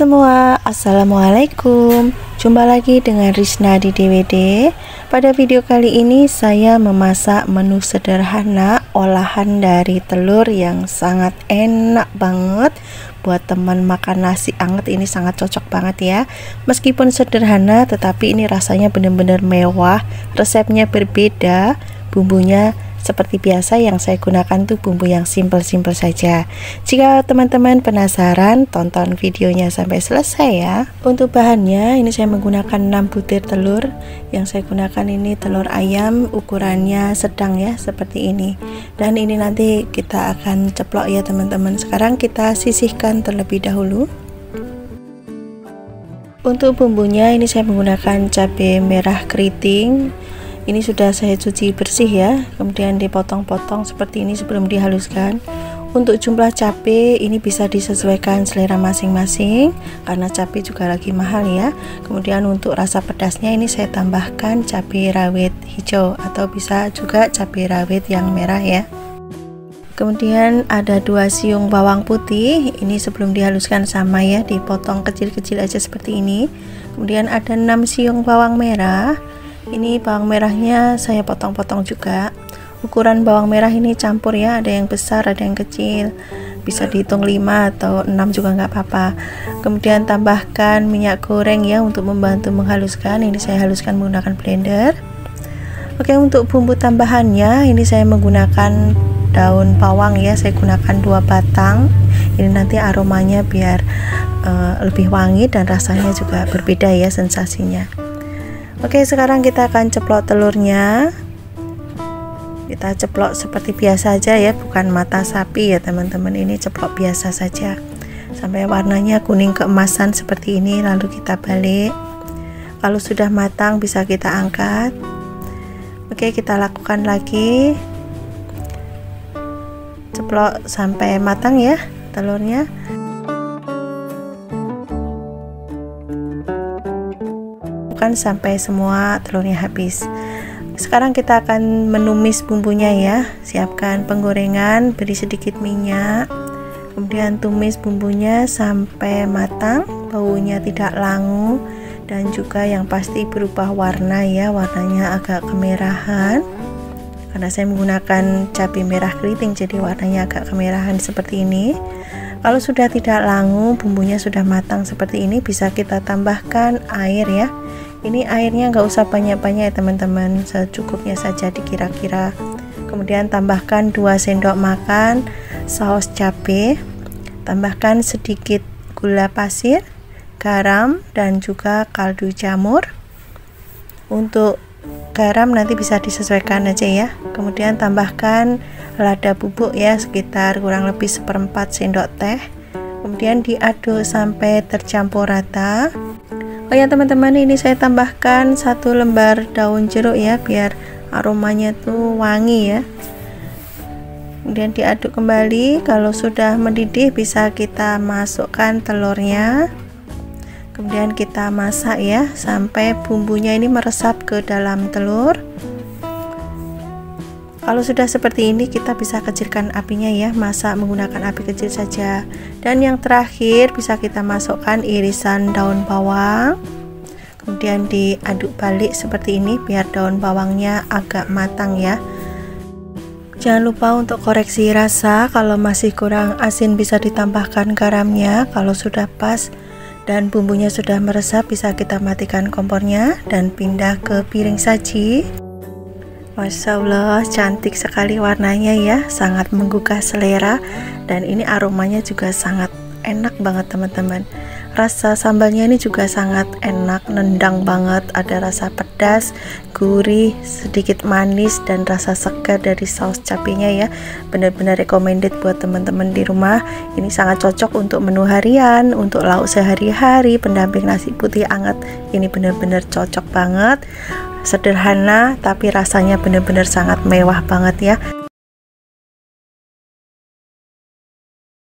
semua, assalamualaikum. Jumpa lagi dengan Rizna di DWD. Pada video kali ini saya memasak menu sederhana olahan dari telur yang sangat enak banget buat teman makan nasi anget. Ini sangat cocok banget ya. Meskipun sederhana tetapi ini rasanya benar-benar mewah. Resepnya berbeda, bumbunya seperti biasa yang saya gunakan tuh bumbu yang simple-simple saja. Jika teman-teman penasaran, tonton videonya sampai selesai ya. Untuk bahannya ini saya menggunakan 6 butir telur. Yang saya gunakan ini telur ayam ukurannya sedang ya, seperti ini. Dan ini nanti kita akan ceplok ya teman-teman. Sekarang kita sisihkan terlebih dahulu. Untuk bumbunya ini saya menggunakan cabai merah keriting. Ini sudah saya cuci bersih ya, kemudian dipotong-potong seperti ini sebelum dihaluskan. Untuk jumlah cabai ini bisa disesuaikan selera masing-masing karena cabai juga lagi mahal ya. Kemudian untuk rasa pedasnya ini saya tambahkan cabai rawit hijau atau bisa juga cabai rawit yang merah ya. Kemudian ada 2 siung bawang putih, ini sebelum dihaluskan sama ya, dipotong kecil-kecil aja seperti ini. Kemudian ada 6 siung bawang merah. Ini bawang merahnya saya potong-potong juga. Ukuran bawang merah ini campur ya, ada yang besar ada yang kecil, bisa dihitung 5 atau 6 juga nggak apa-apa. Kemudian tambahkan minyak goreng ya untuk membantu menghaluskan. Ini saya haluskan menggunakan blender. Oke, untuk bumbu tambahannya ini saya menggunakan daun bawang ya, saya gunakan 2 batang. Ini nanti aromanya biar lebih wangi dan rasanya juga berbeda ya sensasinya. Oke, sekarang kita akan ceplok telurnya. Kita ceplok seperti biasa aja ya, bukan mata sapi ya teman-teman. Ini ceplok biasa saja sampai warnanya kuning keemasan seperti ini, lalu kita balik. Kalau sudah matang bisa kita angkat. Oke, kita lakukan lagi. Ceplok sampai matang ya telurnya. Sampai semua telurnya habis. Sekarang kita akan menumis bumbunya ya. Siapkan penggorengan, beri sedikit minyak, kemudian tumis bumbunya sampai matang, baunya tidak langu dan juga yang pasti berubah warna ya, warnanya agak kemerahan karena saya menggunakan cabai merah keriting, jadi warnanya agak kemerahan seperti ini. Kalau sudah tidak langu, bumbunya sudah matang seperti ini, bisa kita tambahkan air ya. Ini airnya nggak usah banyak-banyak ya teman-teman, secukupnya saja dikira-kira. Kemudian tambahkan 2 sendok makan saus cabai, tambahkan sedikit gula pasir, garam dan juga kaldu jamur. Untuk garam nanti bisa disesuaikan aja ya. Kemudian tambahkan lada bubuk ya, sekitar kurang lebih 1/4 sendok teh. Kemudian diaduk sampai tercampur rata. Oh ya teman-teman, ini saya tambahkan 1 lembar daun jeruk ya, biar aromanya tuh wangi ya. Kemudian diaduk kembali. Kalau sudah mendidih bisa kita masukkan telurnya. Kemudian kita masak ya sampai bumbunya ini meresap ke dalam telur. Kalau sudah seperti ini kita bisa kecilkan apinya ya, masak menggunakan api kecil saja. Dan yang terakhir bisa kita masukkan irisan daun bawang. Kemudian diaduk balik seperti ini biar daun bawangnya agak matang ya. Jangan lupa untuk koreksi rasa, kalau masih kurang asin bisa ditambahkan garamnya. Kalau sudah pas dan bumbunya sudah meresap bisa kita matikan kompornya dan pindah ke piring saji. Masya Allah, cantik sekali warnanya ya, sangat menggugah selera dan ini aromanya juga sangat enak banget teman-teman. Rasa sambalnya ini juga sangat enak, nendang banget, ada rasa pedas, gurih, sedikit manis dan rasa segar dari saus cabenya ya. Benar-benar recommended buat teman-teman di rumah. Ini sangat cocok untuk menu harian, untuk lauk sehari-hari, pendamping nasi putih anget. Ini benar-benar cocok banget. Sederhana tapi rasanya benar-benar sangat mewah banget ya.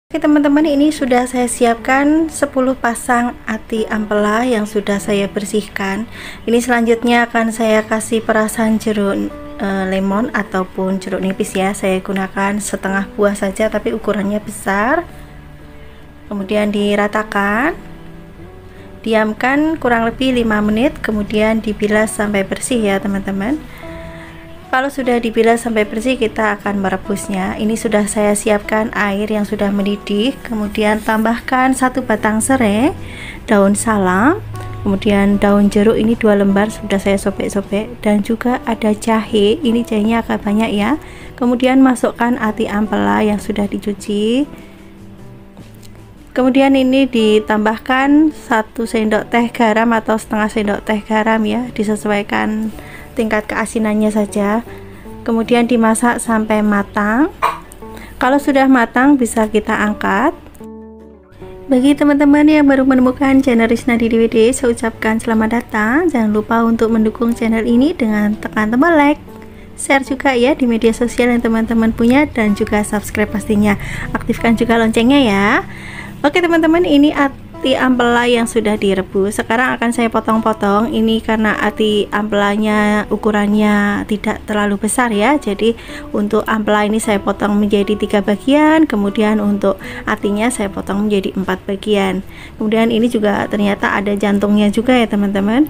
Oke teman-teman, ini sudah saya siapkan 10 pasang ati ampela yang sudah saya bersihkan. Ini selanjutnya akan saya kasih perasan jeruk lemon ataupun jeruk nipis ya. Saya gunakan setengah buah saja tapi ukurannya besar. Kemudian diratakan. diamkan kurang lebih 5 menit, kemudian dibilas sampai bersih ya teman-teman. Kalau sudah dibilas sampai bersih, kita akan merebusnya. Ini sudah saya siapkan air yang sudah mendidih, kemudian tambahkan 1 batang serai, daun salam, kemudian daun jeruk ini 2 lembar sudah saya sobek-sobek, dan juga ada jahe. Ini jahenya agak banyak ya. Kemudian masukkan ati ampela yang sudah dicuci. Kemudian ini ditambahkan 1 sendok teh garam atau setengah sendok teh garam ya, disesuaikan tingkat keasinannya saja. Kemudian dimasak sampai matang. Kalau sudah matang bisa kita angkat. Bagi teman-teman yang baru menemukan channel Risna DDWD, saya ucapkan selamat datang. Jangan lupa untuk mendukung channel ini dengan tekan tombol like, share juga ya di media sosial yang teman-teman punya, dan juga subscribe pastinya. Aktifkan juga loncengnya ya. Oke teman-teman, ini ati ampela yang sudah direbus. Sekarang akan saya potong-potong. Ini karena ati ampelanya ukurannya tidak terlalu besar ya, jadi untuk ampela ini saya potong menjadi 3 bagian, kemudian untuk atinya saya potong menjadi 4 bagian. Kemudian ini juga ternyata ada jantungnya juga ya teman-teman.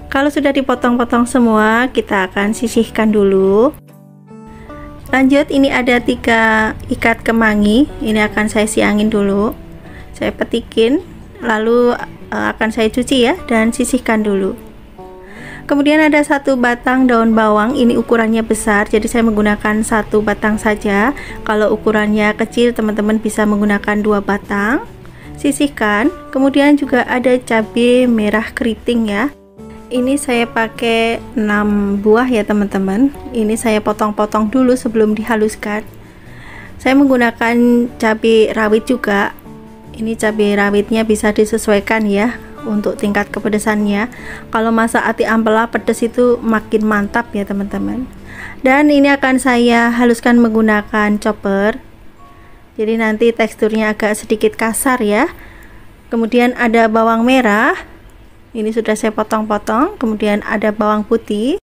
Kalau sudah dipotong-potong semua, kita akan sisihkan dulu. Lanjut, ini ada 3 ikat kemangi. Ini akan saya siangin dulu, saya petikin, lalu akan saya cuci ya, dan sisihkan dulu. Kemudian ada 1 batang daun bawang. Ini ukurannya besar, jadi saya menggunakan 1 batang saja. Kalau ukurannya kecil, teman-teman bisa menggunakan 2 batang. Sisihkan. Kemudian juga ada cabai merah keriting ya. Ini saya pakai 6 buah ya teman-teman. Ini saya potong-potong dulu sebelum dihaluskan. Saya menggunakan cabai rawit juga. Ini cabai rawitnya bisa disesuaikan ya untuk tingkat kepedesannya. Kalau masak ati ampela pedas itu makin mantap ya teman-teman. Dan ini akan saya haluskan menggunakan chopper. Jadi nanti teksturnya agak sedikit kasar ya. Kemudian ada bawang merah. Ini sudah saya potong-potong. Kemudian ada bawang putih.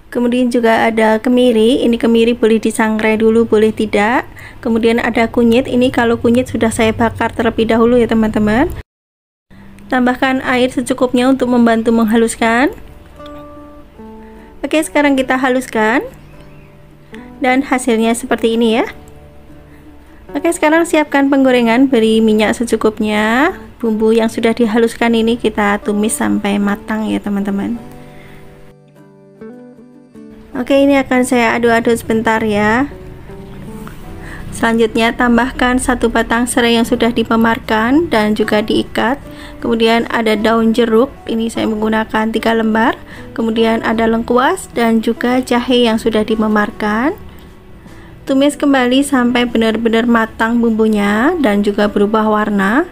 Kemudian juga ada kemiri. Ini kemiri boleh disangrai dulu, boleh tidak. Kemudian ada kunyit. Ini kalau kunyit sudah saya bakar terlebih dahulu ya teman-teman. Tambahkan air secukupnya untuk membantu menghaluskan. Oke, sekarang kita haluskan. Dan hasilnya seperti ini ya. Oke, sekarang siapkan penggorengan. Beri minyak secukupnya. Bumbu yang sudah dihaluskan ini kita tumis sampai matang ya teman-teman. Oke, ini akan saya aduk-aduk sebentar ya. Selanjutnya tambahkan 1 batang serai yang sudah dipemarkan dan juga diikat. Kemudian ada daun jeruk. Ini saya menggunakan 3 lembar. Kemudian ada lengkuas dan juga jahe yang sudah dimemarkan. Tumis kembali sampai benar-benar matang bumbunya dan juga berubah warna.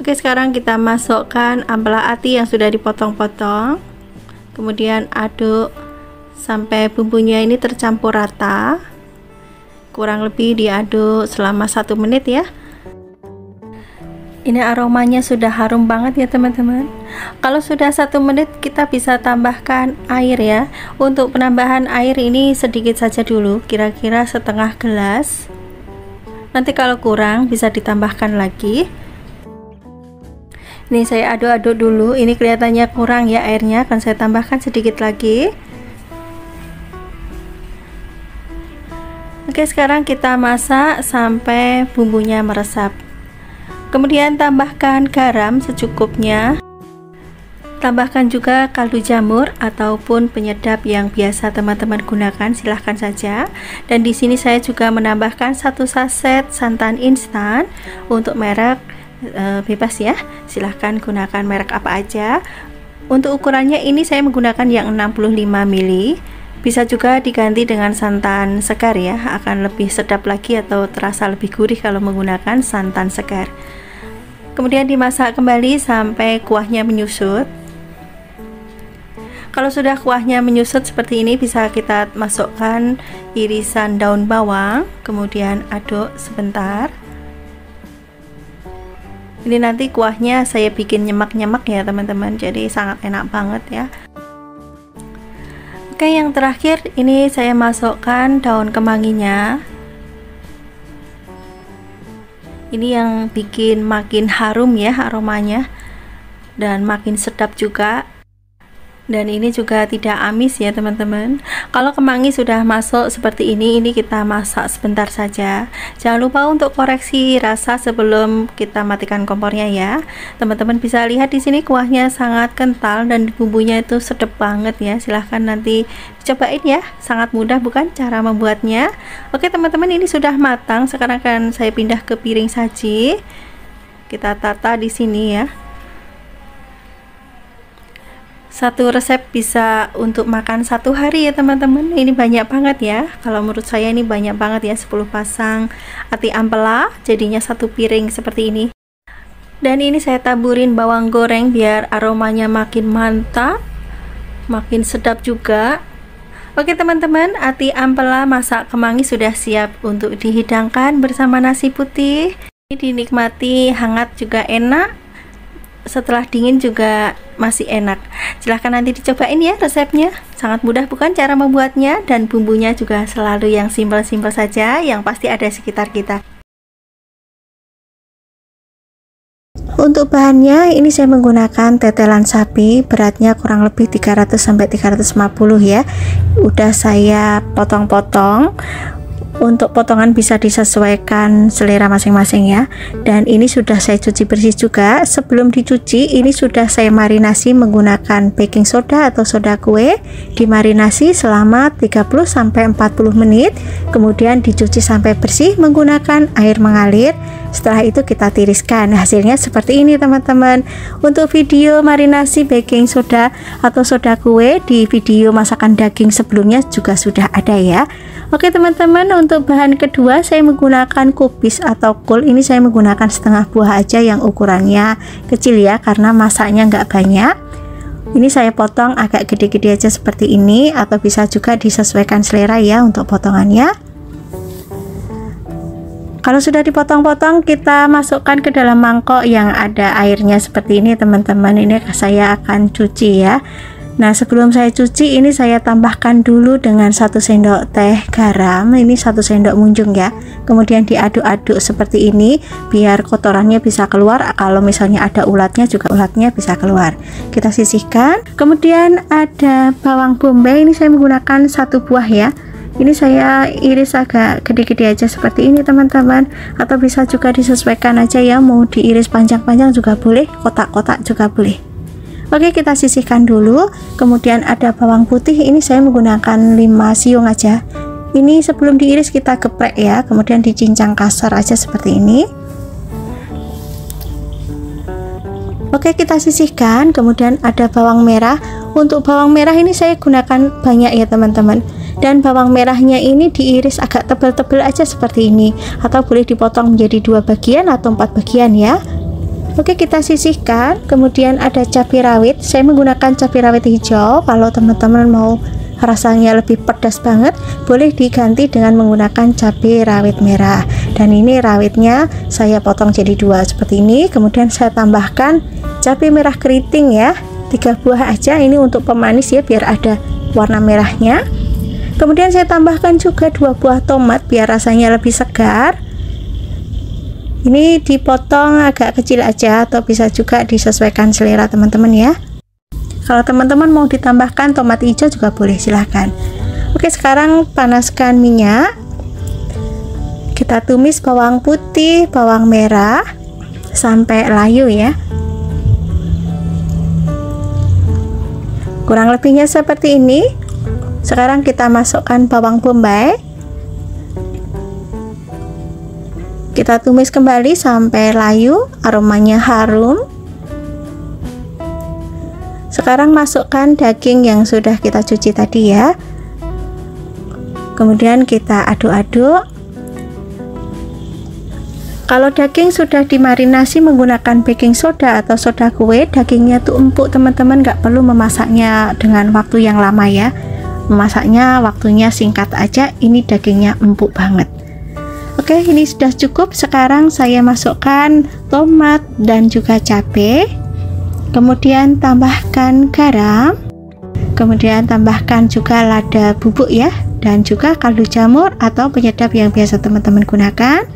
Oke, sekarang kita masukkan ampela ati yang sudah dipotong-potong. Kemudian aduk sampai bumbunya ini tercampur rata. Kurang lebih diaduk selama 1 menit ya. Ini aromanya sudah harum banget ya teman-teman. Kalau sudah 1 menit, kita bisa tambahkan air ya. Untuk penambahan air ini sedikit saja dulu, kira-kira setengah gelas. Nanti kalau kurang bisa ditambahkan lagi. Ini saya aduk-aduk dulu. Ini kelihatannya kurang ya airnya, akan saya tambahkan sedikit lagi. Oke, sekarang kita masak sampai bumbunya meresap. Kemudian tambahkan garam secukupnya. Tambahkan juga kaldu jamur ataupun penyedap yang biasa teman-teman gunakan, silahkan saja. Dan di sini saya juga menambahkan 1 saset santan instan untuk merek bebas ya, silahkan gunakan merek apa aja. Untuk ukurannya ini saya menggunakan yang 65 ml. Bisa juga diganti dengan santan segar ya, akan lebih sedap lagi atau terasa lebih gurih kalau menggunakan santan segar. Kemudian dimasak kembali sampai kuahnya menyusut. Kalau sudah kuahnya menyusut seperti ini, bisa kita masukkan irisan daun bawang, kemudian aduk sebentar. Ini nanti kuahnya saya bikin nyemak-nyemak ya teman-teman, jadi sangat enak banget ya. Oke, yang terakhir ini saya masukkan daun kemanginya. Ini yang bikin makin harum ya aromanya, dan makin sedap juga. Dan ini juga tidak amis ya teman-teman. Kalau kemangi sudah masuk seperti ini kita masak sebentar saja. Jangan lupa untuk koreksi rasa sebelum kita matikan kompornya ya. Teman-teman bisa lihat di sini kuahnya sangat kental dan bumbunya itu sedap banget ya. Silahkan nanti cobain ya, sangat mudah bukan cara membuatnya. Oke teman-teman, ini sudah matang. Sekarang akan saya pindah ke piring saji. Kita tata di sini ya. Satu resep bisa untuk makan 1 hari ya teman-teman. Ini banyak banget ya, kalau menurut saya ini banyak banget ya, 10 pasang ati ampela jadinya 1 piring seperti ini. Dan ini saya taburin bawang goreng biar aromanya makin mantap, makin sedap juga. Oke teman-teman, ati ampela masak kemangi sudah siap untuk dihidangkan bersama nasi putih. Ini dinikmati hangat juga enak, setelah dingin juga masih enak. Silahkan nanti dicobain ya resepnya, sangat mudah bukan cara membuatnya, dan bumbunya juga selalu yang simpel-simpel saja, yang pasti ada sekitar kita. Untuk bahannya ini saya menggunakan tetelan sapi, beratnya kurang lebih 300-350 ya. Udah saya potong-potong. Untuk potongan bisa disesuaikan selera masing-masing ya. Dan ini sudah saya cuci bersih juga. Sebelum dicuci ini sudah saya marinasi menggunakan baking soda atau soda kue. Dimarinasi selama 30-40 menit. Kemudian dicuci sampai bersih menggunakan air mengalir. Setelah itu kita tiriskan. Hasilnya seperti ini teman-teman. Untuk video marinasi baking soda atau soda kue di video masakan daging sebelumnya juga sudah ada ya. Oke teman-teman, untuk bahan kedua saya menggunakan kubis atau kol. Ini saya menggunakan setengah buah aja yang ukurannya kecil ya, karena masaknya nggak banyak. Ini saya potong agak gede-gede aja seperti ini, atau bisa juga disesuaikan selera ya untuk potongannya. Kalau sudah dipotong-potong, kita masukkan ke dalam mangkok yang ada airnya seperti ini teman-teman. Ini saya akan cuci ya. Nah sebelum saya cuci ini saya tambahkan dulu dengan 1 sendok teh garam. Ini 1 sendok munjung ya. Kemudian diaduk-aduk seperti ini biar kotorannya bisa keluar. Kalau misalnya ada ulatnya juga ulatnya bisa keluar. Kita sisihkan. Kemudian ada bawang bombay. Ini saya menggunakan 1 buah ya. Ini saya iris agak gede-gede aja seperti ini teman-teman, atau bisa juga disesuaikan aja ya, mau diiris panjang-panjang juga boleh, kotak-kotak juga boleh. Oke, kita sisihkan dulu. Kemudian ada bawang putih, ini saya menggunakan 5 siung aja. Ini sebelum diiris kita geprek ya, kemudian dicincang kasar aja seperti ini. Oke, kita sisihkan. Kemudian ada bawang merah. Untuk bawang merah ini saya gunakan banyak ya teman-teman, dan bawang merahnya ini diiris agak tebal-tebal aja seperti ini, atau boleh dipotong menjadi 2 bagian atau 4 bagian ya. Oke, kita sisihkan. Kemudian ada cabai rawit, saya menggunakan cabai rawit hijau. Kalau teman-teman mau rasanya lebih pedas banget, boleh diganti dengan menggunakan cabai rawit merah. Dan ini rawitnya saya potong jadi 2 seperti ini. Kemudian saya tambahkan cabai merah keriting ya, 3 buah aja, ini untuk pemanis ya, biar ada warna merahnya. Kemudian saya tambahkan juga 2 buah tomat biar rasanya lebih segar. Ini dipotong agak kecil aja, atau bisa juga disesuaikan selera teman-teman ya. Kalau teman-teman mau ditambahkan tomat hijau juga boleh, silahkan. Oke, sekarang panaskan minyak. Kita tumis bawang putih, bawang merah sampai layu ya. Kurang lebihnya seperti ini. Sekarang kita masukkan bawang bombay. Kita tumis kembali sampai layu, aromanya harum. Sekarang masukkan daging yang sudah kita cuci tadi ya. Kemudian kita aduk-aduk. Kalau daging sudah dimarinasi menggunakan baking soda atau soda kue, dagingnya tuh empuk teman-teman, nggak perlu memasaknya dengan waktu yang lama ya. Memasaknya waktunya singkat aja, ini dagingnya empuk banget. Oke, ini sudah cukup. Sekarang saya masukkan tomat dan juga cabai. Kemudian tambahkan garam. Kemudian tambahkan juga lada bubuk ya, dan juga kaldu jamur atau penyedap yang biasa teman-teman gunakan.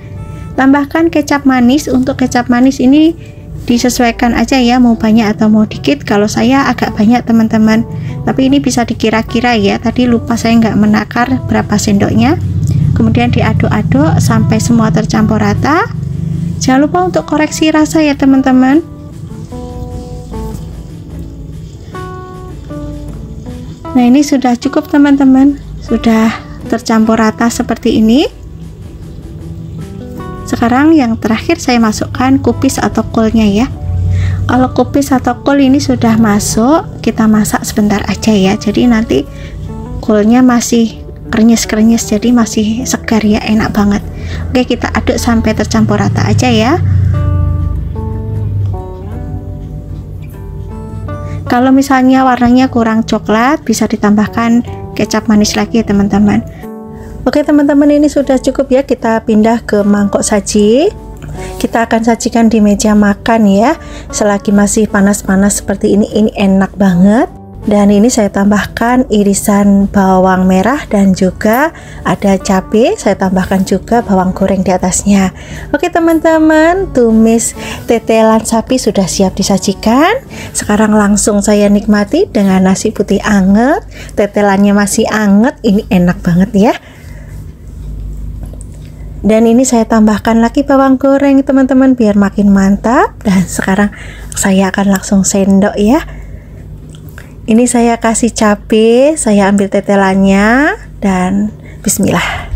Tambahkan kecap manis. Untuk kecap manis ini disesuaikan aja ya, mau banyak atau mau dikit. Kalau saya agak banyak teman-teman, tapi ini bisa dikira-kira ya, tadi lupa saya nggak menakar berapa sendoknya. Kemudian diaduk-aduk sampai semua tercampur rata. Jangan lupa untuk koreksi rasa ya teman-teman. Nah, ini sudah cukup teman-teman, sudah tercampur rata seperti ini. Sekarang yang terakhir saya masukkan kubis atau kolnya ya. Kalau kubis atau kol ini sudah masuk, kita masak sebentar aja ya, jadi nanti kolnya masih krenyes-krenyes, jadi masih segar ya, enak banget. Oke, kita aduk sampai tercampur rata aja ya. Kalau misalnya warnanya kurang coklat, bisa ditambahkan kecap manis lagi ya teman-teman. Oke teman-teman, ini sudah cukup ya, kita pindah ke mangkok saji. Kita akan sajikan di meja makan ya. Selagi masih panas-panas seperti ini enak banget. Dan ini saya tambahkan irisan bawang merah dan juga ada cabai. Saya tambahkan juga bawang goreng di atasnya. Oke teman-teman, tumis tetelan sapi sudah siap disajikan. Sekarang langsung saya nikmati dengan nasi putih anget. Tetelannya masih anget, ini enak banget ya. Dan ini saya tambahkan lagi bawang goreng teman-teman biar makin mantap. Dan sekarang saya akan langsung sendok ya. Ini saya kasih cabai, saya ambil tetelannya dan bismillah.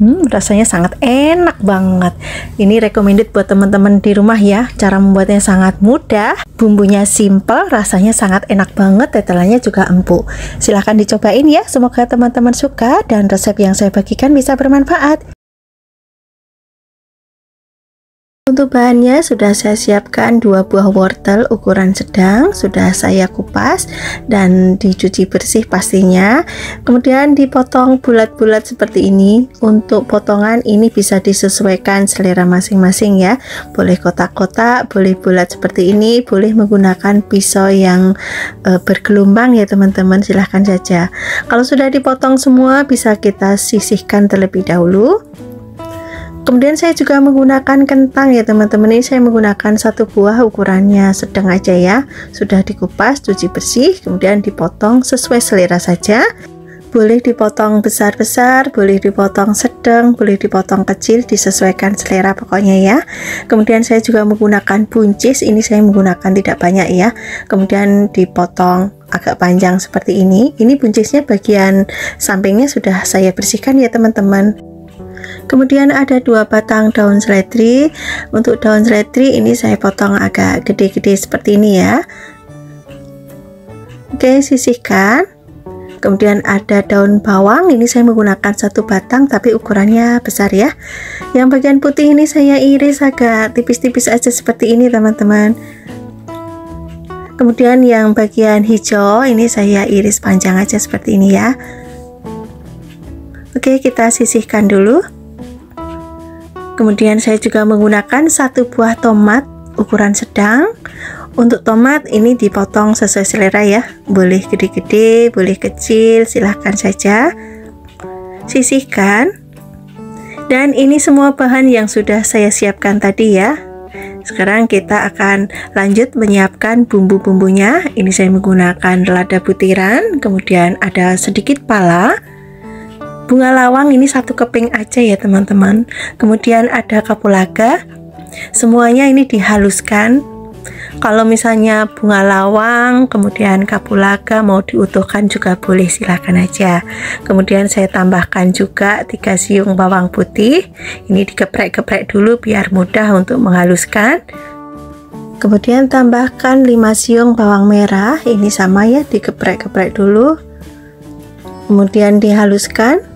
Rasanya sangat enak banget. Ini recommended buat teman-teman di rumah ya. Cara membuatnya sangat mudah, bumbunya simple, rasanya sangat enak banget, tetelannya juga empuk. Silahkan dicobain ya. Semoga teman-teman suka dan resep yang saya bagikan bisa bermanfaat. Untuk bahannya sudah saya siapkan 2 buah wortel ukuran sedang, sudah saya kupas dan dicuci bersih pastinya. Kemudian dipotong bulat-bulat seperti ini. Untuk potongan ini bisa disesuaikan selera masing-masing ya. Boleh kotak-kotak, boleh bulat seperti ini, boleh menggunakan pisau yang bergelombang ya teman-teman, silahkan saja. Kalau sudah dipotong semua bisa kita sisihkan terlebih dahulu. Kemudian saya juga menggunakan kentang ya teman-teman. Ini saya menggunakan 1 buah, ukurannya sedang aja ya. Sudah dikupas, cuci bersih, kemudian dipotong sesuai selera saja. Boleh dipotong besar-besar, boleh dipotong sedang, boleh dipotong kecil, disesuaikan selera pokoknya ya. Kemudian saya juga menggunakan buncis, ini saya menggunakan tidak banyak ya. Kemudian dipotong agak panjang seperti ini. Ini buncisnya bagian sampingnya sudah saya bersihkan ya teman-teman. Kemudian ada 2 batang daun seledri. Untuk daun seledri ini saya potong agak gede-gede seperti ini ya. Oke, sisihkan. Kemudian ada daun bawang, ini saya menggunakan 1 batang tapi ukurannya besar ya. Yang bagian putih ini saya iris agak tipis-tipis aja seperti ini teman-teman. Kemudian yang bagian hijau ini saya iris panjang aja seperti ini ya. Oke, kita sisihkan dulu. Kemudian saya juga menggunakan 1 buah tomat ukuran sedang. Untuk tomat ini dipotong sesuai selera ya, boleh gede-gede, boleh kecil, silahkan saja. Sisihkan. Dan ini semua bahan yang sudah saya siapkan tadi ya. Sekarang kita akan lanjut menyiapkan bumbu-bumbunya. Ini saya menggunakan lada butiran, kemudian ada sedikit pala. Bunga lawang ini 1 keping aja ya teman-teman. Kemudian ada kapulaga. Semuanya ini dihaluskan. Kalau misalnya bunga lawang, kemudian kapulaga mau diutuhkan juga boleh, silahkan aja. Kemudian saya tambahkan juga 3 siung bawang putih. Ini digeprek-geprek dulu biar mudah untuk menghaluskan. Kemudian tambahkan 5 siung bawang merah. Ini sama ya, digeprek-geprek dulu. Kemudian dihaluskan.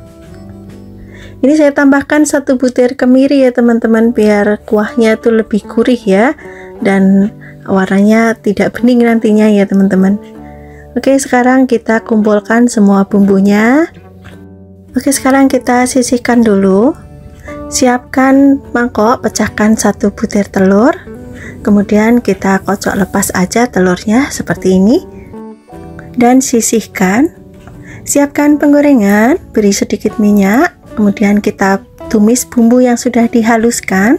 Ini saya tambahkan 1 butir kemiri ya teman-teman, biar kuahnya itu lebih gurih ya, dan warnanya tidak bening nantinya ya teman-teman. Oke, sekarang kita kumpulkan semua bumbunya. Oke, sekarang kita sisihkan dulu. Siapkan mangkok, pecahkan 1 butir telur. Kemudian kita kocok lepas aja telurnya seperti ini. Dan sisihkan. Siapkan penggorengan, beri sedikit minyak. Kemudian kita tumis bumbu yang sudah dihaluskan.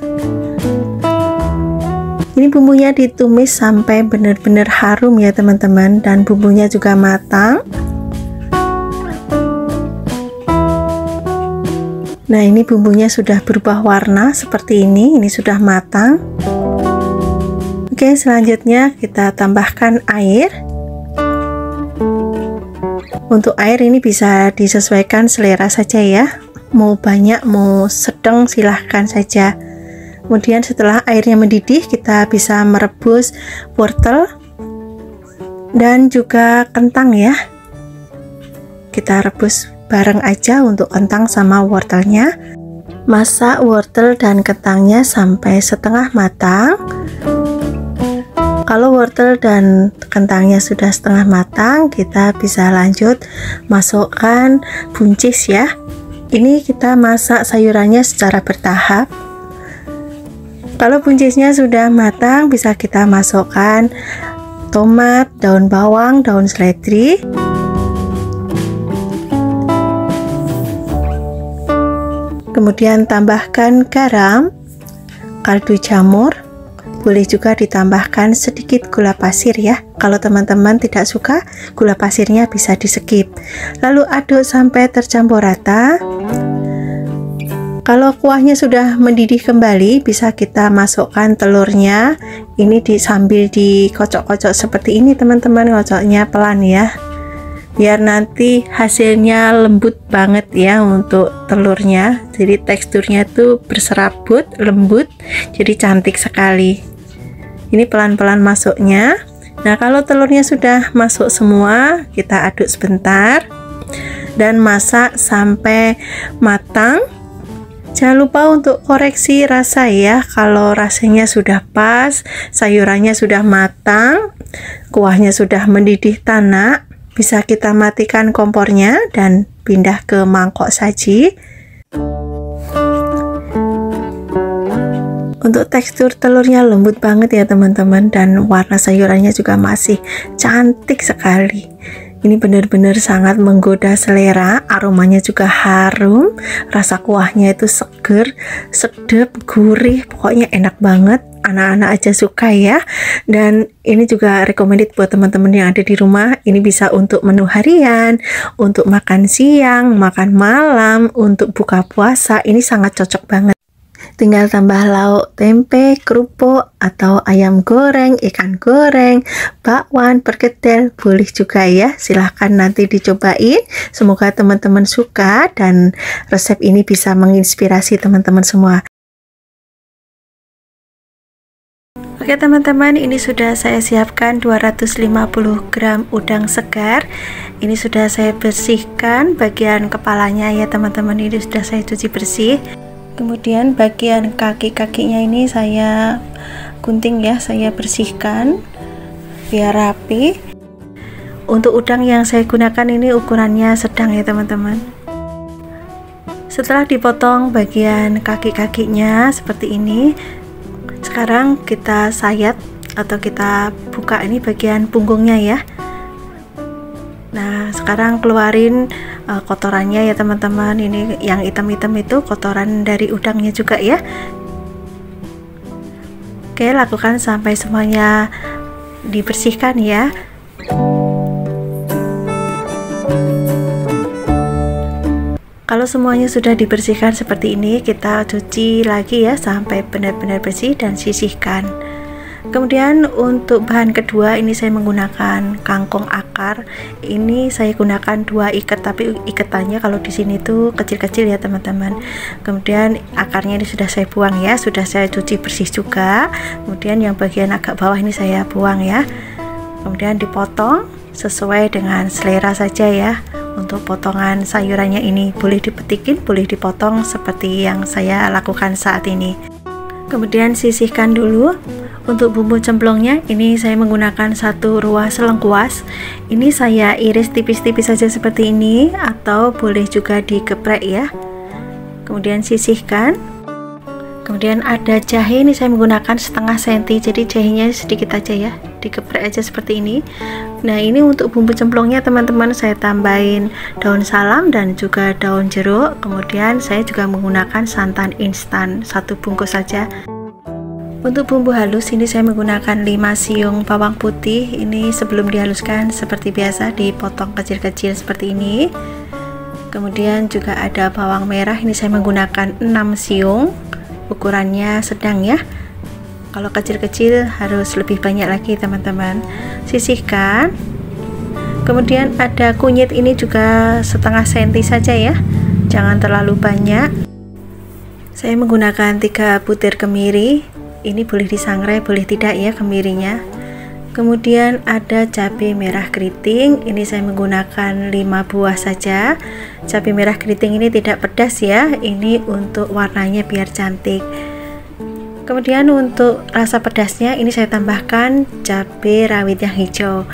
Ini bumbunya ditumis sampai benar-benar harum ya teman-teman, dan bumbunya juga matang. Nah, ini bumbunya sudah berubah warna seperti ini sudah matang. Oke, selanjutnya kita tambahkan air. Untuk air ini bisa disesuaikan selera saja ya, mau banyak mau sedang silahkan saja. Kemudian setelah airnya mendidih, kita bisa merebus wortel dan juga kentang ya. Kita rebus bareng aja untuk kentang sama wortelnya. Masak wortel dan kentangnya sampai setengah matang. Kalau wortel dan kentangnya sudah setengah matang, kita bisa lanjut masukkan buncis ya. Ini kita masak sayurannya secara bertahap. Kalau buncisnya sudah matang, bisa kita masukkan tomat, daun bawang, daun seledri. Kemudian tambahkan garam, kaldu jamur, boleh juga ditambahkan sedikit gula pasir ya. Kalau teman-teman tidak suka, gula pasirnya bisa di skip. Lalu aduk sampai tercampur rata. Kalau kuahnya sudah mendidih kembali, bisa kita masukkan telurnya. Ini sambil dikocok-kocok seperti ini teman-teman, kocoknya pelan ya, biar nanti hasilnya lembut banget ya untuk telurnya. Jadi teksturnya tuh berserabut, lembut, jadi cantik sekali. Ini pelan-pelan masuknya. Nah, kalau telurnya sudah masuk semua, kita aduk sebentar dan masak sampai matang. Jangan lupa untuk koreksi rasa ya. Kalau rasanya sudah pas, sayurannya sudah matang, kuahnya sudah mendidih tanak, bisa kita matikan kompornya dan pindah ke mangkok saji. Untuk tekstur telurnya lembut banget ya teman-teman, dan warna sayurannya juga masih cantik sekali. Ini benar-benar sangat menggoda selera, aromanya juga harum, rasa kuahnya itu seger, sedap, gurih, pokoknya enak banget. Anak-anak aja suka ya. Dan ini juga recommended buat teman-teman yang ada di rumah. Ini bisa untuk menu harian, untuk makan siang, makan malam, untuk buka puasa. Ini sangat cocok banget. Tinggal tambah lauk tempe, kerupuk, atau ayam goreng, ikan goreng, bakwan, perkedel, boleh juga ya. Silahkan nanti dicobain. Semoga teman-teman suka dan resep ini bisa menginspirasi teman-teman semua. Oke teman-teman, ini sudah saya siapkan 250 gram udang segar. Ini sudah saya bersihkan bagian kepalanya ya teman-teman, ini sudah saya cuci bersih. Kemudian bagian kaki-kakinya ini saya gunting ya, saya bersihkan biar rapi. Untuk udang yang saya gunakan ini ukurannya sedang ya teman-teman. Setelah dipotong bagian kaki-kakinya seperti ini, sekarang kita sayat atau kita buka ini bagian punggungnya ya. Nah, sekarang keluarin kotorannya ya teman-teman. Ini yang hitam-hitam itu kotoran dari udangnya juga ya. Oke, lakukan sampai semuanya dibersihkan ya. Kalau semuanya sudah dibersihkan seperti ini, kita cuci lagi ya sampai benar-benar bersih dan sisihkan. Kemudian untuk bahan kedua ini saya menggunakan kangkung akar. Ini saya gunakan 2 ikat, tapi ikatannya kalau di sini tuh kecil-kecil ya teman-teman. Kemudian akarnya ini sudah saya buang ya, sudah saya cuci bersih juga. Kemudian yang bagian agak bawah ini saya buang ya. Kemudian dipotong sesuai dengan selera saja ya. Untuk potongan sayurannya ini boleh dipetikin, boleh dipotong seperti yang saya lakukan saat ini. Kemudian sisihkan dulu. Untuk bumbu cemplungnya ini saya menggunakan 1 ruas lengkuas. Ini saya iris tipis-tipis saja seperti ini, atau boleh juga digeprek ya. Kemudian sisihkan. Kemudian ada jahe, ini saya menggunakan setengah senti, jadi jahenya sedikit aja ya, digeprek aja seperti ini. Nah, ini untuk bumbu cemplungnya teman-teman, saya tambahin daun salam dan juga daun jeruk. Kemudian saya juga menggunakan santan instan 1 bungkus saja. Untuk bumbu halus ini saya menggunakan 5 siung bawang putih. Ini sebelum dihaluskan seperti biasa dipotong kecil-kecil seperti ini. Kemudian juga ada bawang merah, ini saya menggunakan 6 siung, ukurannya sedang ya. Kalau kecil-kecil harus lebih banyak lagi teman-teman. Sisihkan. Kemudian ada kunyit, ini juga setengah senti saja ya, jangan terlalu banyak. Saya menggunakan 3 butir kemiri, ini boleh disangrai boleh tidak ya kemirinya. Kemudian ada cabai merah keriting, ini saya menggunakan 5 buah saja. Cabai merah keriting ini tidak pedas ya, ini untuk warnanya biar cantik. Kemudian untuk rasa pedasnya ini saya tambahkan cabai rawit yang hijau.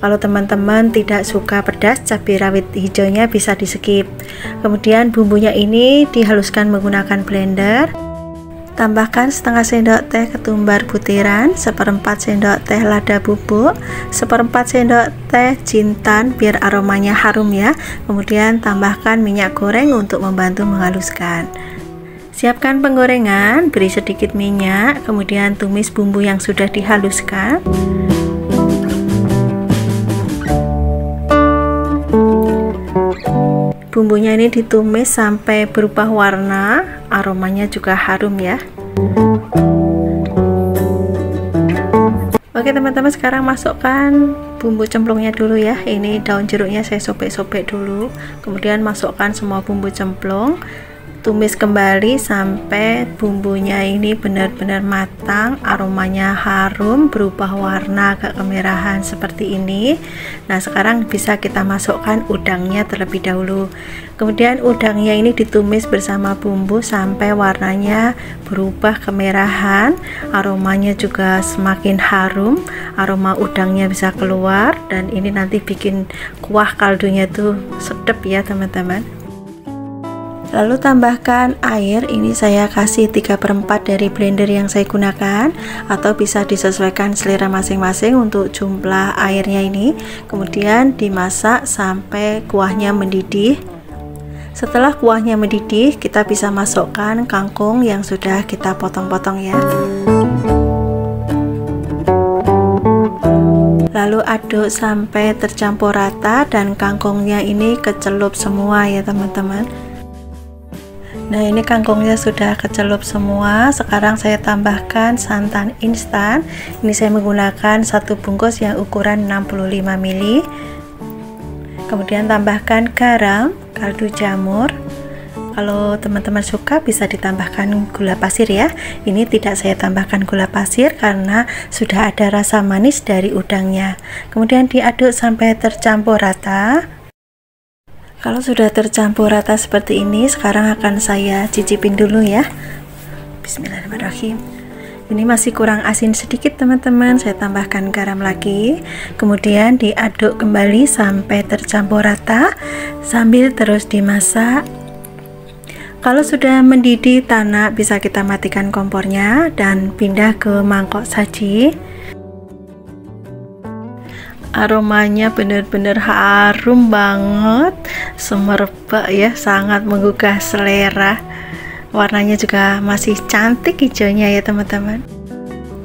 Kalau teman-teman tidak suka pedas, cabai rawit hijaunya bisa di skip. Kemudian bumbunya ini dihaluskan menggunakan blender. Tambahkan setengah sendok teh ketumbar butiran, 1/4 sendok teh lada bubuk, 1/4 sendok teh jintan biar aromanya harum ya. Kemudian tambahkan minyak goreng untuk membantu menghaluskan. Siapkan penggorengan, beri sedikit minyak, kemudian tumis bumbu yang sudah dihaluskan. Bumbunya ini ditumis sampai berubah warna, aromanya juga harum ya. Oke teman-teman, sekarang masukkan bumbu cemplungnya dulu ya. Ini daun jeruknya saya sobek-sobek dulu, kemudian masukkan semua bumbu cemplung. Tumis kembali sampai bumbunya ini benar-benar matang, aromanya harum, berubah warna agak kemerahan seperti ini. Nah, sekarang bisa kita masukkan udangnya terlebih dahulu. Kemudian udangnya ini ditumis bersama bumbu sampai warnanya berubah kemerahan, aromanya juga semakin harum, aroma udangnya bisa keluar, dan ini nanti bikin kuah kaldunya tuh sedap ya teman-teman. Lalu tambahkan air, ini saya kasih 3/4 dari blender yang saya gunakan, atau bisa disesuaikan selera masing-masing untuk jumlah airnya ini. Kemudian dimasak sampai kuahnya mendidih. Setelah kuahnya mendidih, kita bisa masukkan kangkung yang sudah kita potong-potong ya. Lalu aduk sampai tercampur rata dan kangkungnya ini kecelup semua ya teman-teman. Nah, ini kangkungnya sudah kecelup semua. Sekarang saya tambahkan santan instan. Ini saya menggunakan 1 bungkus yang ukuran 65 ml. Kemudian tambahkan garam, kaldu jamur. Kalau teman-teman suka bisa ditambahkan gula pasir ya. Ini tidak saya tambahkan gula pasir karena sudah ada rasa manis dari udangnya. Kemudian diaduk sampai tercampur rata. Kalau sudah tercampur rata seperti ini, sekarang akan saya cicipin dulu ya. Bismillahirrahmanirrahim. Ini masih kurang asin sedikit teman-teman, saya tambahkan garam lagi. Kemudian diaduk kembali sampai tercampur rata sambil terus dimasak. Kalau sudah mendidih tanak, bisa kita matikan kompornya dan pindah ke mangkok saji. Aromanya benar-benar harum banget, semerbak ya, sangat menggugah selera. Warnanya juga masih cantik hijaunya ya teman-teman.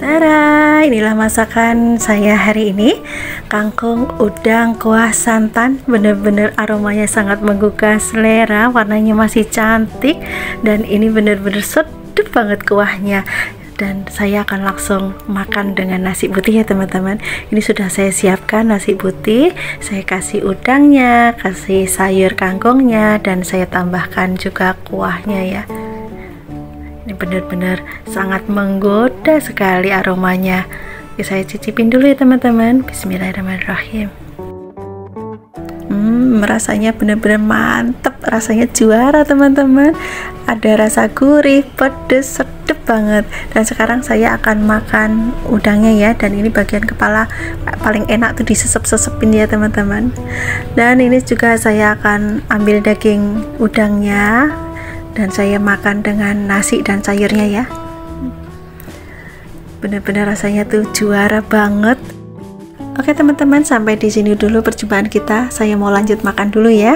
Tada, inilah masakan saya hari ini, kangkung udang kuah santan. Benar-benar aromanya sangat menggugah selera, warnanya masih cantik, dan ini benar-benar sedap banget kuahnya. Dan saya akan langsung makan dengan nasi putih ya teman-teman. Ini sudah saya siapkan nasi putih, saya kasih udangnya, kasih sayur kangkungnya, dan saya tambahkan juga kuahnya ya. Ini benar-benar sangat menggoda sekali aromanya. Oke, saya cicipin dulu ya teman-teman. Bismillahirrahmanirrahim. Rasanya benar-benar mantap, rasanya juara teman-teman. Ada rasa gurih, pedas, sedap banget. Dan sekarang saya akan makan udangnya ya. Dan ini bagian kepala paling enak tuh disesep-sesepin ya teman-teman. Dan ini juga saya akan ambil daging udangnya. dan saya makan dengan nasi dan sayurnya ya. Bener-bener rasanya tuh juara banget. Oke teman-teman, sampai di sini dulu perjumpaan kita. Saya mau lanjut makan dulu ya.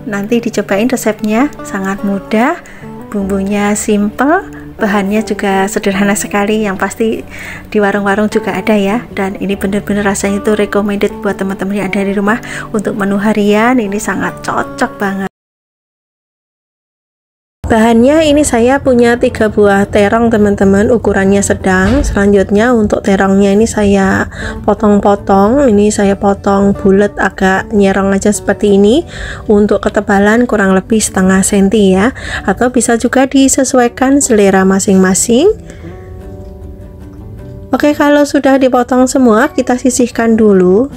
Nanti dicobain resepnya, sangat mudah, bumbunya simple, bahannya juga sederhana sekali, yang pasti di warung-warung juga ada ya. Dan ini bener-bener rasanya tuh recommended buat teman-teman yang ada di rumah untuk menu harian. Ini sangat cocok banget. Bahannya ini saya punya 3 buah terong teman-teman, ukurannya sedang. Selanjutnya untuk terongnya ini saya potong-potong. Ini saya potong bulat agak nyerong aja seperti ini. Untuk ketebalan kurang lebih setengah senti ya, atau bisa juga disesuaikan selera masing-masing. Oke, kalau sudah dipotong semua, kita sisihkan dulu.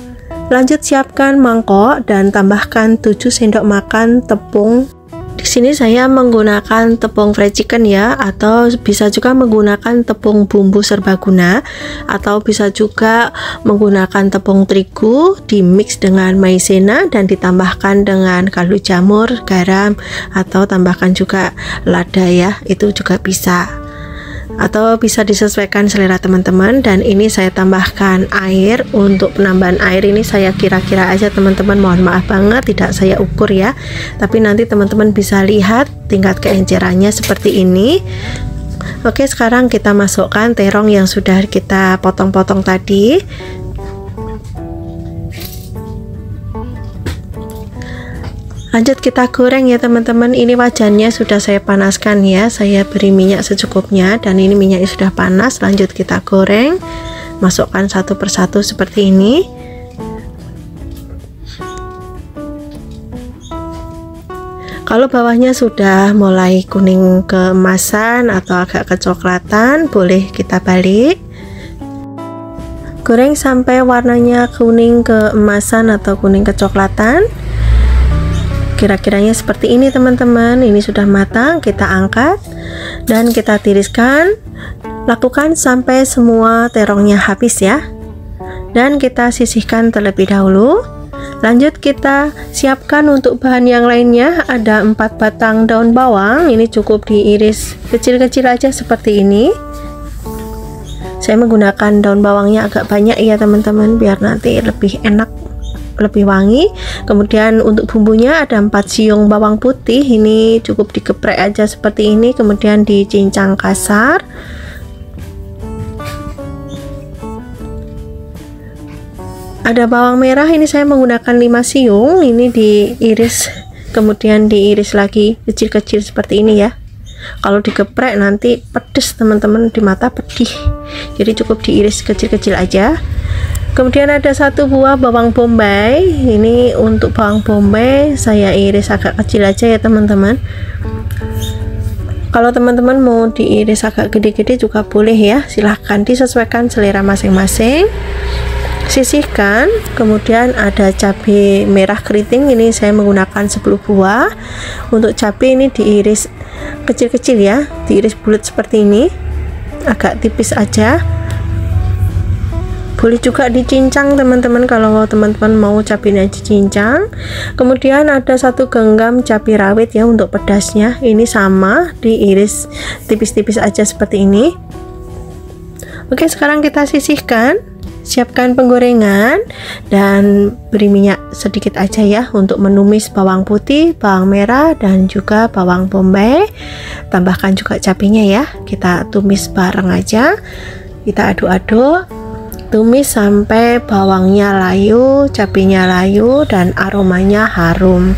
Lanjut siapkan mangkok dan tambahkan 7 sendok makan tepung. Di sini saya menggunakan tepung fried chicken ya, atau bisa juga menggunakan tepung bumbu serbaguna, atau bisa juga menggunakan tepung terigu di mix dengan maizena dan ditambahkan dengan kaldu jamur, garam, atau tambahkan juga lada ya, itu juga bisa. Atau bisa disesuaikan selera teman-teman. Dan ini saya tambahkan air. Untuk penambahan air ini saya kira-kira aja teman-teman, mohon maaf banget tidak saya ukur ya, tapi nanti teman-teman bisa lihat tingkat keencerannya seperti ini. Oke, sekarang kita masukkan terong yang sudah kita potong-potong tadi. Lanjut kita goreng ya teman-teman. Ini wajannya sudah saya panaskan ya, saya beri minyak secukupnya, dan ini minyaknya sudah panas. Lanjut kita goreng, masukkan satu persatu seperti ini. Kalau bawahnya sudah mulai kuning keemasan atau agak kecoklatan, boleh kita balik. Goreng sampai warnanya kuning keemasan atau kuning kecoklatan. Kira-kiranya seperti ini teman-teman. Ini sudah matang, kita angkat dan kita tiriskan. Lakukan sampai semua terongnya habis ya, dan kita sisihkan terlebih dahulu. Lanjut kita siapkan untuk bahan yang lainnya. Ada 4 batang daun bawang, ini cukup diiris kecil-kecil aja seperti ini. Saya menggunakan daun bawangnya agak banyak ya teman-teman, biar nanti lebih enak, lebih wangi. Kemudian untuk bumbunya ada 4 siung bawang putih, ini cukup digeprek aja seperti ini, kemudian dicincang kasar. Ada bawang merah, ini saya menggunakan 5 siung, ini diiris, kemudian diiris lagi kecil-kecil seperti ini ya. Kalau digeprek nanti pedes teman-teman, di mata pedih, jadi cukup diiris kecil-kecil aja. Kemudian ada 1 buah bawang bombay. Ini untuk bawang bombay saya iris agak kecil aja ya teman-teman. Kalau teman-teman mau diiris agak gede-gede juga boleh ya, silahkan, disesuaikan selera masing-masing. Sisihkan. Kemudian ada cabai merah keriting, ini saya menggunakan 10 buah. Untuk cabai ini diiris kecil-kecil ya, diiris bulat seperti ini, agak tipis aja. Boleh juga dicincang teman-teman, kalau teman-teman mau cabainya dicincang. Kemudian ada 1 genggam cabai rawit ya untuk pedasnya, ini sama diiris tipis-tipis aja seperti ini. Oke, sekarang kita sisihkan. Siapkan penggorengan dan beri minyak sedikit aja ya untuk menumis bawang putih, bawang merah, dan juga bawang bombay. Tambahkan juga cabenya ya, kita tumis bareng aja, kita aduk-aduk. Tumis sampai bawangnya layu, cabenya layu, dan aromanya harum.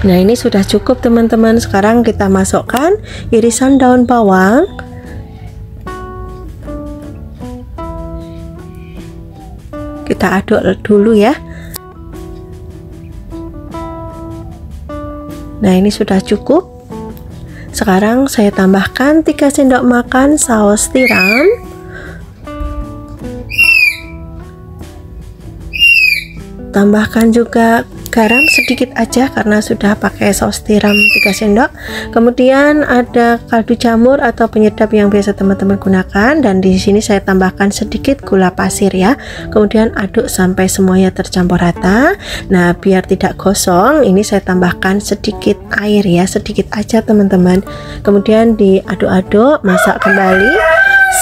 Nah, ini sudah cukup teman-teman. Sekarang kita masukkan irisan daun bawang. Kita aduk dulu ya. Nah, ini sudah cukup. Sekarang saya tambahkan 3 sendok makan saus tiram. Tambahkan juga garam sedikit aja karena sudah pakai saus tiram 3 sendok. Kemudian ada kaldu jamur atau penyedap yang biasa teman-teman gunakan, dan di sini saya tambahkan sedikit gula pasir ya. Kemudian aduk sampai semuanya tercampur rata. Nah, biar tidak gosong, ini saya tambahkan sedikit air ya, sedikit aja teman-teman. Kemudian diaduk-aduk, masak kembali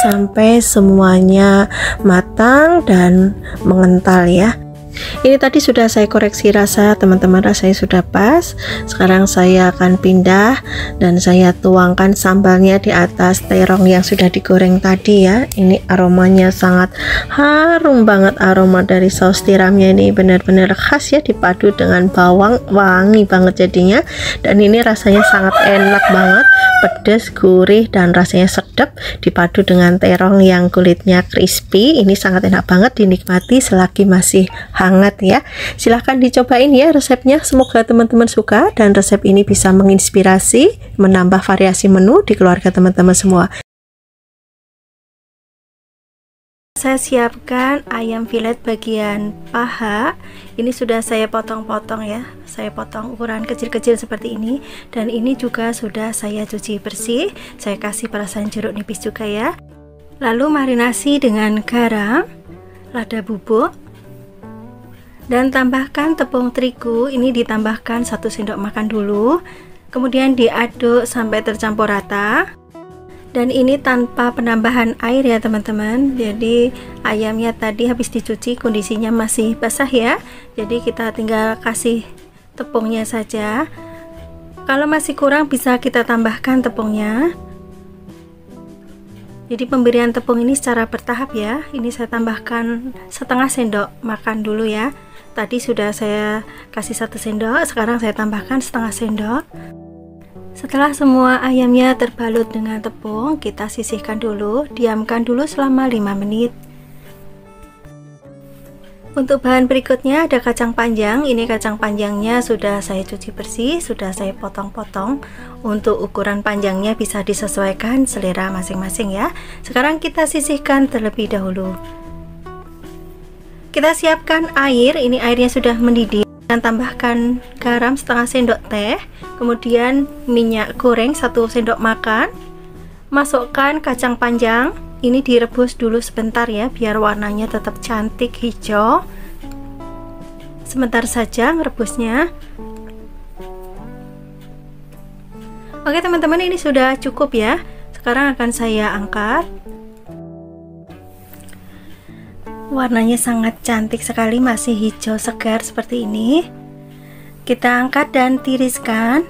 sampai semuanya matang dan mengental ya. Ini tadi sudah saya koreksi rasa teman-teman, rasanya sudah pas. Sekarang saya akan pindah dan saya tuangkan sambalnya di atas terong yang sudah digoreng tadi ya. Ini aromanya sangat harum banget, aroma dari saus tiramnya ini benar-benar khas ya, dipadu dengan bawang, wangi banget jadinya. Dan ini rasanya sangat enak banget, pedas, gurih, dan rasanya sedap, dipadu dengan terong yang kulitnya crispy. Ini sangat enak banget dinikmati selagi masih hangat ya. Silahkan dicobain ya resepnya, semoga teman-teman suka dan resep ini bisa menginspirasi, menambah variasi menu di keluarga teman-teman semua. Saya siapkan ayam filet bagian paha. Ini sudah saya potong-potong ya, saya potong ukuran kecil-kecil seperti ini, dan ini juga sudah saya cuci bersih. Saya kasih perasan jeruk nipis juga ya. Lalu marinasi dengan garam, lada bubuk, dan tambahkan tepung terigu. Ini ditambahkan 1 sendok makan dulu, kemudian diaduk sampai tercampur rata. Dan ini tanpa penambahan air ya teman-teman. Jadi ayamnya tadi habis dicuci kondisinya masih basah ya, jadi kita tinggal kasih tepungnya saja. Kalau masih kurang bisa kita tambahkan tepungnya. Jadi pemberian tepung ini secara bertahap ya. Ini saya tambahkan setengah sendok makan dulu ya. Tadi sudah saya kasih 1 sendok, sekarang saya tambahkan setengah sendok. Setelah semua ayamnya terbalut dengan tepung, kita sisihkan dulu, diamkan dulu selama 5 menit. Untuk bahan berikutnya ada kacang panjang. Ini kacang panjangnya sudah saya cuci bersih, sudah saya potong-potong. Untuk ukuran panjangnya bisa disesuaikan selera masing-masing ya. Sekarang kita sisihkan terlebih dahulu. Kita siapkan air, ini airnya sudah mendidih, dan tambahkan garam setengah sendok teh, kemudian minyak goreng 1 sendok makan. Masukkan kacang panjang, ini direbus dulu sebentar ya, biar warnanya tetap cantik hijau. Sebentar saja merebusnya. Oke teman-teman, ini sudah cukup ya. Sekarang akan saya angkat. Warnanya sangat cantik sekali, masih hijau segar seperti ini. Kita angkat dan tiriskan.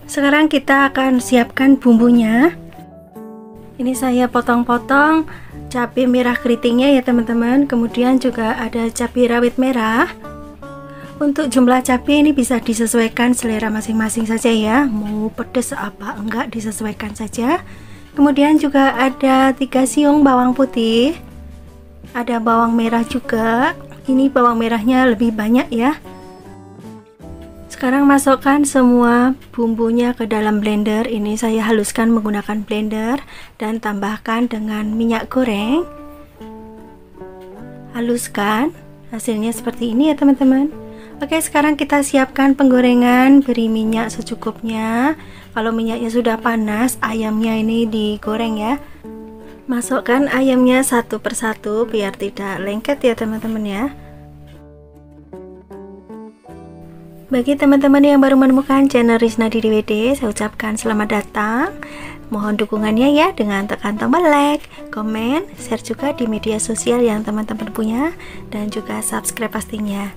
Sekarang kita akan siapkan bumbunya. Ini saya potong-potong cabai merah keritingnya ya teman-teman. Kemudian juga ada cabai rawit merah. Untuk jumlah cabai ini bisa disesuaikan selera masing-masing saja ya. Mau pedas apa enggak disesuaikan saja. Kemudian juga ada 3 siung bawang putih. Ada bawang merah juga. Ini bawang merahnya lebih banyak ya. Sekarang masukkan semua bumbunya ke dalam blender. Ini saya haluskan menggunakan blender dan tambahkan dengan minyak goreng. Haluskan. Hasilnya seperti ini ya teman-teman. Oke, sekarang kita siapkan penggorengan. Beri minyak secukupnya. Kalau minyaknya sudah panas, ayamnya ini digoreng ya. Masukkan ayamnya satu persatu biar tidak lengket ya teman-teman ya. Bagi teman-teman yang baru menemukan channel Rizna DDWD, saya ucapkan selamat datang. Mohon dukungannya ya dengan tekan tombol like, komen, share juga di media sosial yang teman-teman punya, dan juga subscribe pastinya.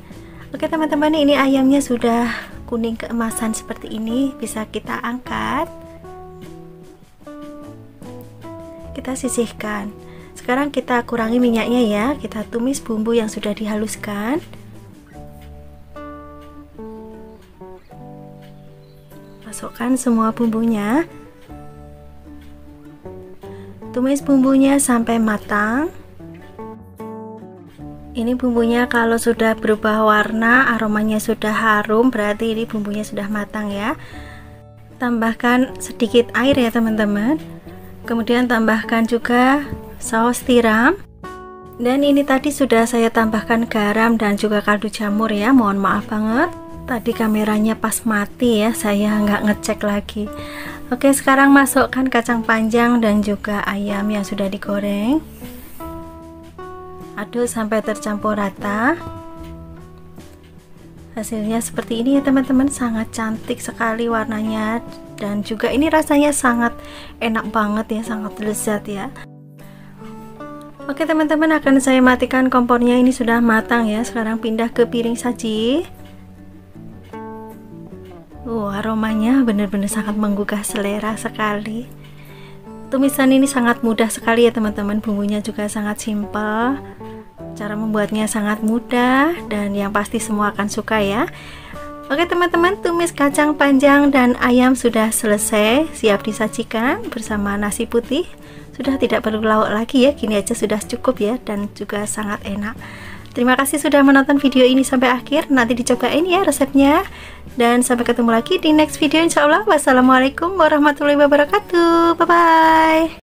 Oke teman-teman, ini ayamnya sudah kuning keemasan seperti ini, bisa kita angkat. Kita sisihkan. Sekarang kita kurangi minyaknya ya, kita tumis bumbu yang sudah dihaluskan. Masukkan semua bumbunya. Tumis bumbunya sampai matang. Ini bumbunya kalau sudah berubah warna, aromanya sudah harum, berarti ini bumbunya sudah matang ya. Tambahkan sedikit air ya teman-teman. Kemudian tambahkan juga saus tiram. Dan ini tadi sudah saya tambahkan garam dan juga kaldu jamur ya, mohon maaf banget tadi kameranya pas mati ya, saya nggak ngecek lagi. Oke, sekarang masukkan kacang panjang dan juga ayam yang sudah digoreng. Aduk sampai tercampur rata. Hasilnya seperti ini ya teman-teman, sangat cantik sekali warnanya, dan juga ini rasanya sangat enak banget ya, sangat lezat ya. Oke teman-teman, akan saya matikan kompornya, ini sudah matang ya. Sekarang pindah ke piring saji. Aromanya benar-benar sangat menggugah selera sekali. Tumisan ini sangat mudah sekali ya teman-teman, bumbunya juga sangat simpel. Cara membuatnya sangat mudah dan yang pasti semua akan suka ya. Oke teman-teman, tumis kacang panjang dan ayam sudah selesai, siap disajikan bersama nasi putih. Sudah tidak perlu lauk lagi ya, gini aja sudah cukup ya, dan juga sangat enak. Terima kasih sudah menonton video ini sampai akhir, nanti dicobain ya resepnya. Dan sampai ketemu lagi di next video insya Allah. Wassalamualaikum warahmatullahi wabarakatuh, bye bye.